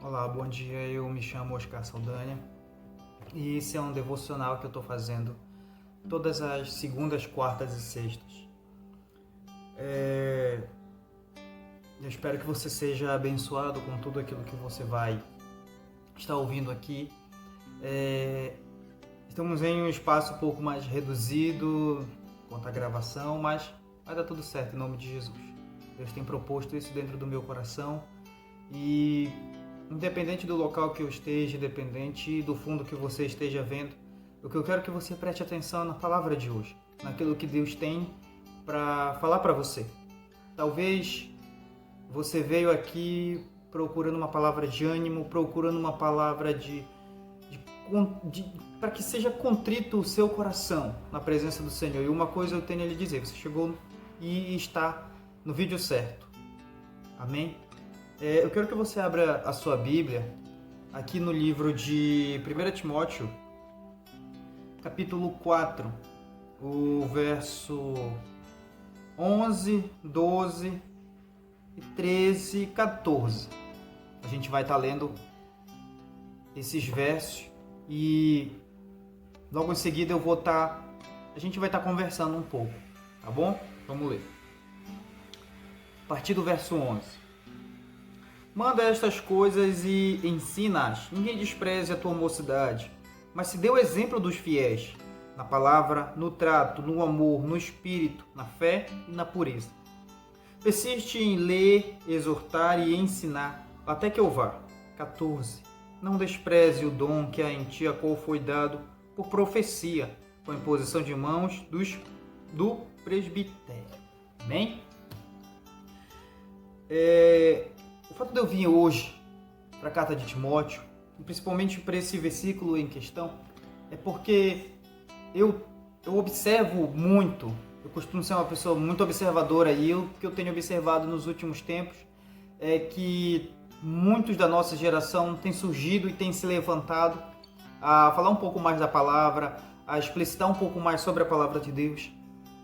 Olá, bom dia. Eu me chamo Oscar Saldanha e esse é um devocional que eu estou fazendo todas as segundas, quartas e sextas. Eu espero que você seja abençoado com tudo aquilo que você vai estar ouvindo aqui. Estamos em um espaço um pouco mais reduzido quanto à gravação, mas vai dar tudo certo em nome de Jesus. Deus tem proposto isso dentro do meu coração e independente do local que eu esteja, independente do fundo que você esteja vendo, o que eu quero é que você preste atenção na palavra de hoje, naquilo que Deus tem para falar para você. Talvez você veio aqui procurando uma palavra de ânimo, procurando uma palavra para que seja contrito o seu coração na presença do Senhor. E uma coisa eu tenho a lhe dizer, você chegou e está no vídeo certo. Amém? Eu quero que você abra a sua Bíblia aqui no livro de 1 Timóteo, capítulo 4, o verso 11, 12, 13 e 14. A gente vai estar lendo esses versos e logo em seguida a gente vai estar conversando um pouco, tá bom? Vamos ler. A partir do verso 11. Manda estas coisas e ensina-as. Ninguém despreze a tua mocidade, mas se dê o exemplo dos fiéis, na palavra, no trato, no amor, no espírito, na fé e na pureza. Persiste em ler, exortar e ensinar, até que eu vá. 14. Não despreze o dom que há em ti, a qual foi dado por profecia, com a imposição de mãos do presbitério. Amém? O fato de eu vir hoje para a carta de Timóteo, principalmente para esse versículo em questão, é porque eu observo muito, eu costumo ser uma pessoa muito observadora e o que eu tenho observado nos últimos tempos é que muitos da nossa geração têm surgido e têm se levantado a falar um pouco mais da palavra, a explicitar um pouco mais sobre a palavra de Deus.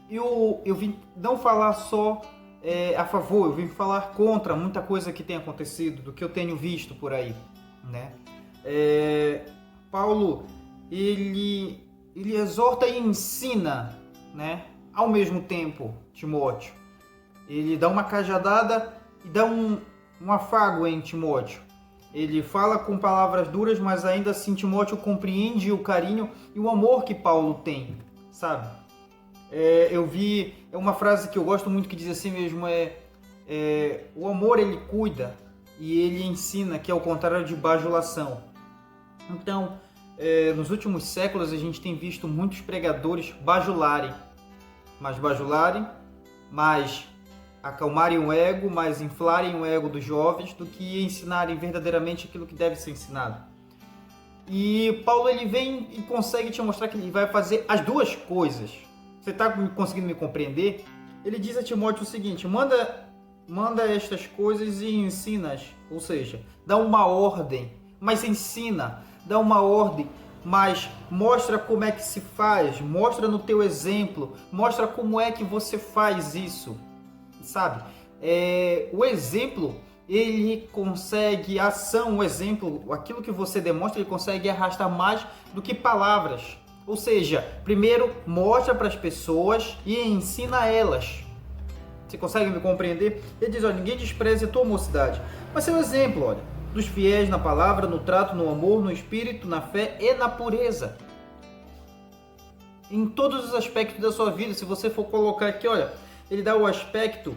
Eu vim não falar só a favor, eu vim falar contra muita coisa que tem acontecido, do que eu tenho visto por aí, né? Paulo, ele exorta e ensina, né? Ao mesmo tempo, Timóteo. Ele dá uma cajadada e dá um afago em Timóteo. Ele fala com palavras duras, mas ainda assim Timóteo compreende o carinho e o amor que Paulo tem, sabe? Eu vi uma frase que eu gosto muito que diz assim mesmo, o amor ele cuida e ele ensina, que é o contrário de bajulação. Então, nos últimos séculos a gente tem visto muitos pregadores bajularem, mais acalmarem o ego, mais inflarem o ego dos jovens do que ensinarem verdadeiramente aquilo que deve ser ensinado. E Paulo ele vem e consegue te mostrar que ele vai fazer as duas coisas. Você está conseguindo me compreender? Ele diz a Timóteo o seguinte: manda estas coisas e ensina-as. Ou seja, dá uma ordem, mas ensina. Dá uma ordem, mas mostra como é que se faz. Mostra no teu exemplo. Mostra como é que você faz isso. Sabe? O exemplo, ele consegue, a ação, o exemplo, aquilo que você demonstra, ele consegue arrastar mais do que palavras. Ou seja, primeiro mostra para as pessoas e ensina elas. Você consegue me compreender? Ele diz, olha, ninguém despreze a tua mocidade. Mas é um exemplo, olha, dos fiéis na palavra, no trato, no amor, no espírito, na fé e na pureza. Em todos os aspectos da sua vida, se você for colocar aqui, olha, ele dá o aspecto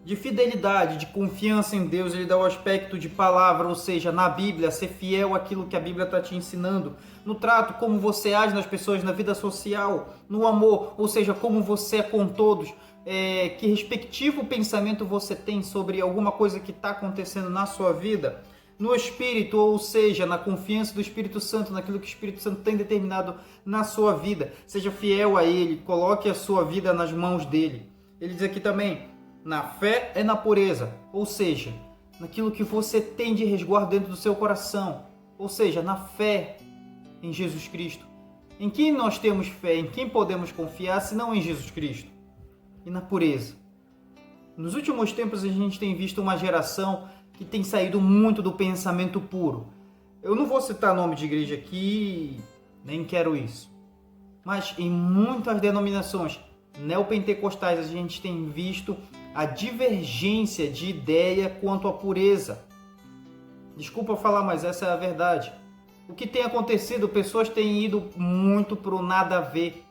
de fidelidade, de confiança em Deus, ele dá o aspecto de palavra, ou seja, na Bíblia, ser fiel àquilo que a Bíblia está te ensinando. No trato, como você age nas pessoas, na vida social. No amor, ou seja, como você é com todos. Que respectivo pensamento você tem sobre alguma coisa que está acontecendo na sua vida. No Espírito, ou seja, na confiança do Espírito Santo, naquilo que o Espírito Santo tem determinado na sua vida. Seja fiel a Ele, coloque a sua vida nas mãos dEle. Ele diz aqui também, na fé e na pureza, ou seja, naquilo que você tem de resguardo dentro do seu coração, ou seja, na fé em Jesus Cristo. Em quem nós temos fé, em quem podemos confiar, se não em Jesus Cristo? E na pureza. Nos últimos tempos a gente tem visto uma geração que tem saído muito do pensamento puro. Eu não vou citar nome de igreja aqui, nem quero isso. Mas em muitas denominações neopentecostais a gente tem visto a divergência de ideia quanto à pureza. Desculpa falar, mas essa é a verdade. O que tem acontecido? Pessoas têm ido muito pro nada a ver,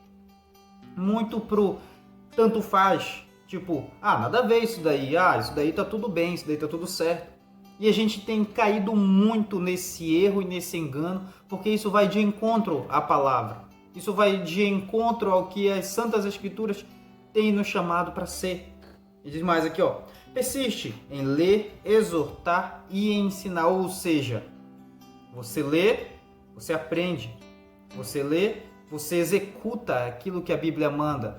muito pro tanto faz. Tipo, nada a ver isso daí, isso daí tá tudo bem, isso daí tá tudo certo. E a gente tem caído muito nesse erro e nesse engano, porque isso vai de encontro à palavra. Isso vai de encontro ao que as Santas Escrituras têm nos chamado para ser. E diz mais aqui, persiste em ler, exortar e ensinar. Ou seja, você lê, você aprende. Você lê, você executa aquilo que a Bíblia manda.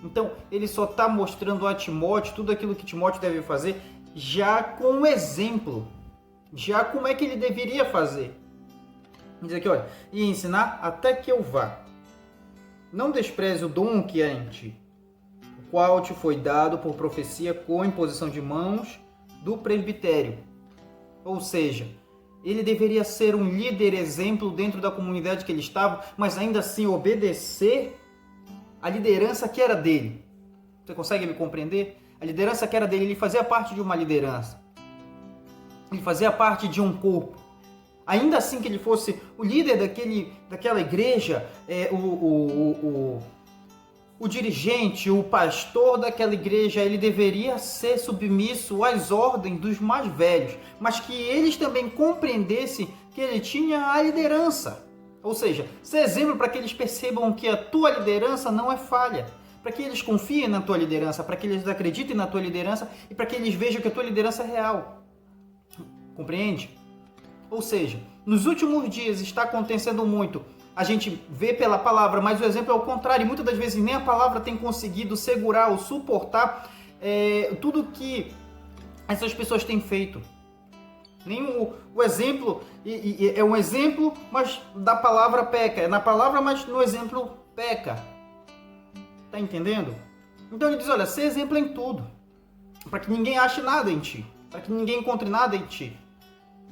Então, ele só está mostrando a Timóteo tudo aquilo que Timóteo deve fazer, já com um exemplo. Já como é que ele deveria fazer. Diz aqui, e ensinar até que eu vá. Não despreze o dom que há em ti, o qual te foi dado por profecia com imposição de mãos do presbitério. Ou seja, ele deveria ser um líder exemplo dentro da comunidade que ele estava, mas ainda assim obedecer a liderança que era dele. Você consegue me compreender? A liderança que era dele, ele fazia parte de uma liderança. Ele fazia parte de um corpo. Ainda assim que ele fosse o líder daquela igreja, o dirigente, o pastor daquela igreja, ele deveria ser submisso às ordens dos mais velhos, mas que eles também compreendessem que ele tinha a liderança. Ou seja, ser exemplo para que eles percebam que a tua liderança não é falha, para que eles confiem na tua liderança, para que eles acreditem na tua liderança e para que eles vejam que a tua liderança é real. Compreende? Ou seja, nos últimos dias está acontecendo muito. A gente vê pela palavra, mas o exemplo é o contrário. Muitas das vezes nem a palavra tem conseguido segurar ou suportar tudo que essas pessoas têm feito. Nem o exemplo é um exemplo, mas da palavra peca. É na palavra, mas no exemplo peca. Tá entendendo? Então ele diz, olha, ser exemplo em tudo. Para que ninguém ache nada em ti. Para que ninguém encontre nada em ti.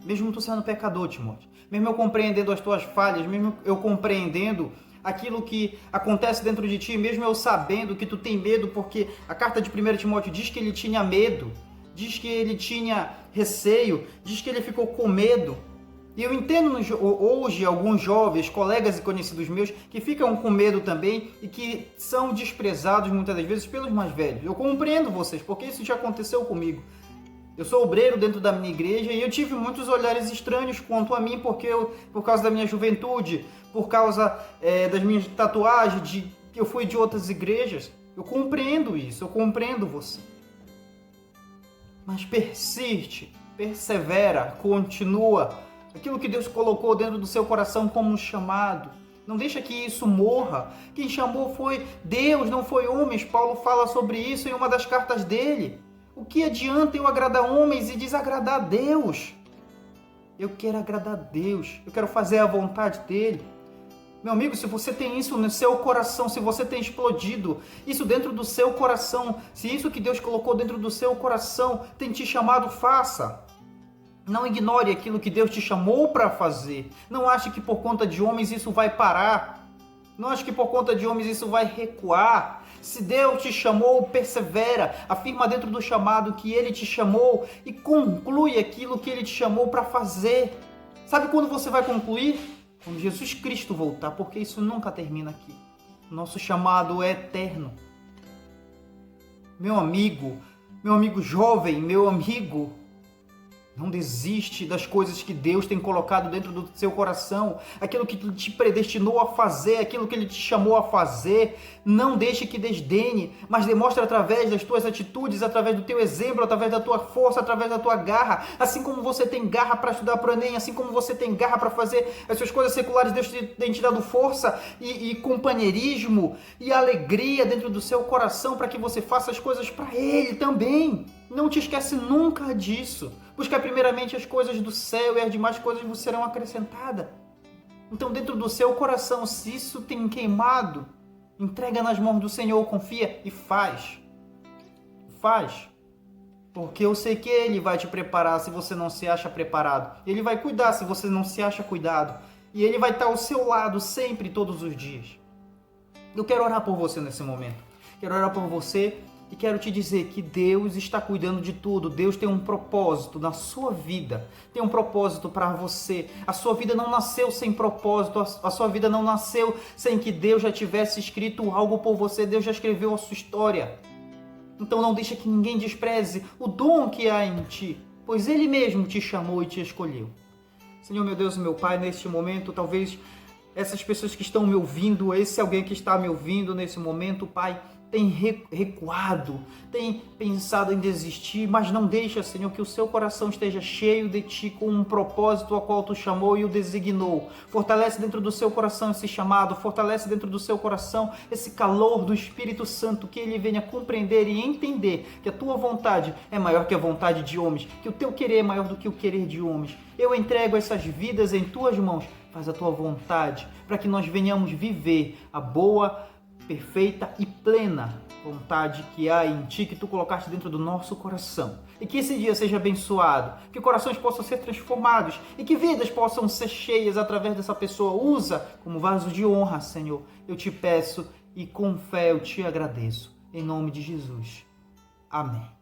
Mesmo tu sendo pecador, Timóteo, mesmo eu compreendendo as tuas falhas, mesmo eu compreendendo aquilo que acontece dentro de ti, mesmo eu sabendo que tu tem medo, porque a carta de 1 Timóteo diz que ele tinha medo, diz que ele tinha receio, diz que ele ficou com medo. E eu entendo hoje alguns jovens, colegas e conhecidos meus, que ficam com medo também e que são desprezados muitas das vezes pelos mais velhos. Eu compreendo vocês, porque isso já aconteceu comigo. Eu sou obreiro dentro da minha igreja e eu tive muitos olhares estranhos quanto a mim, porque por causa da minha juventude, por causa das minhas tatuagens, que eu fui de outras igrejas. Eu compreendo isso, eu compreendo você. Mas persiste, persevera, continua. Aquilo que Deus colocou dentro do seu coração como um chamado. Não deixa que isso morra. Quem chamou foi Deus, não foi homens. Paulo fala sobre isso em uma das cartas dele. O que adianta eu agradar homens e desagradar a Deus? Eu quero agradar a Deus. Eu quero fazer a vontade dele. Meu amigo, se você tem isso no seu coração, se você tem explodido isso dentro do seu coração, se isso que Deus colocou dentro do seu coração tem te chamado, faça. Não ignore aquilo que Deus te chamou para fazer. Não ache que por conta de homens isso vai parar. Não ache que por conta de homens isso vai recuar. Se Deus te chamou, persevera, afirma dentro do chamado que Ele te chamou e conclui aquilo que Ele te chamou para fazer. Sabe quando você vai concluir? Quando Jesus Cristo voltar, porque isso nunca termina aqui. Nosso chamado é eterno. Meu amigo jovem, meu amigo, não desiste das coisas que Deus tem colocado dentro do seu coração, aquilo que Ele te predestinou a fazer, aquilo que Ele te chamou a fazer. Não deixe que desdenhe, mas demonstre através das tuas atitudes, através do teu exemplo, através da tua força, através da tua garra. Assim como você tem garra para estudar para o Enem, assim como você tem garra para fazer as suas coisas seculares, Deus tem te dado força e companheirismo e alegria dentro do seu coração para que você faça as coisas para Ele também. Não te esquece nunca disso. Busca primeiramente as coisas do céu e as demais coisas vos serão acrescentadas. Então, dentro do seu coração, se isso tem queimado, entrega nas mãos do Senhor, confia e faz. Faz. Porque eu sei que Ele vai te preparar se você não se acha preparado. Ele vai cuidar se você não se acha cuidado. E Ele vai estar ao seu lado sempre, todos os dias. Eu quero orar por você nesse momento. Quero orar por você e quero te dizer que Deus está cuidando de tudo. Deus tem um propósito na sua vida. Tem um propósito para você. A sua vida não nasceu sem propósito. A sua vida não nasceu sem que Deus já tivesse escrito algo por você. Deus já escreveu a sua história. Então não deixa que ninguém despreze o dom que há em ti, pois Ele mesmo te chamou e te escolheu. Senhor, meu Deus e meu Pai, neste momento, talvez essas pessoas que estão me ouvindo, esse alguém que está me ouvindo nesse momento, Pai, tem recuado, tem pensado em desistir, mas não deixa, Senhor, que o seu coração esteja cheio de Ti com um propósito ao qual Tu chamou e o designou. Fortalece dentro do seu coração esse chamado, fortalece dentro do seu coração esse calor do Espírito Santo, que ele venha compreender e entender que a Tua vontade é maior que a vontade de homens, que o Teu querer é maior do que o querer de homens. Eu entrego essas vidas em Tuas mãos, faz a Tua vontade, para que nós venhamos viver a boa, perfeita e plena vontade que há em Ti, que Tu colocaste dentro do nosso coração. E que esse dia seja abençoado, que corações possam ser transformados e que vidas possam ser cheias através dessa pessoa. Usa como vaso de honra, Senhor. Eu te peço e com fé eu te agradeço. Em nome de Jesus. Amém.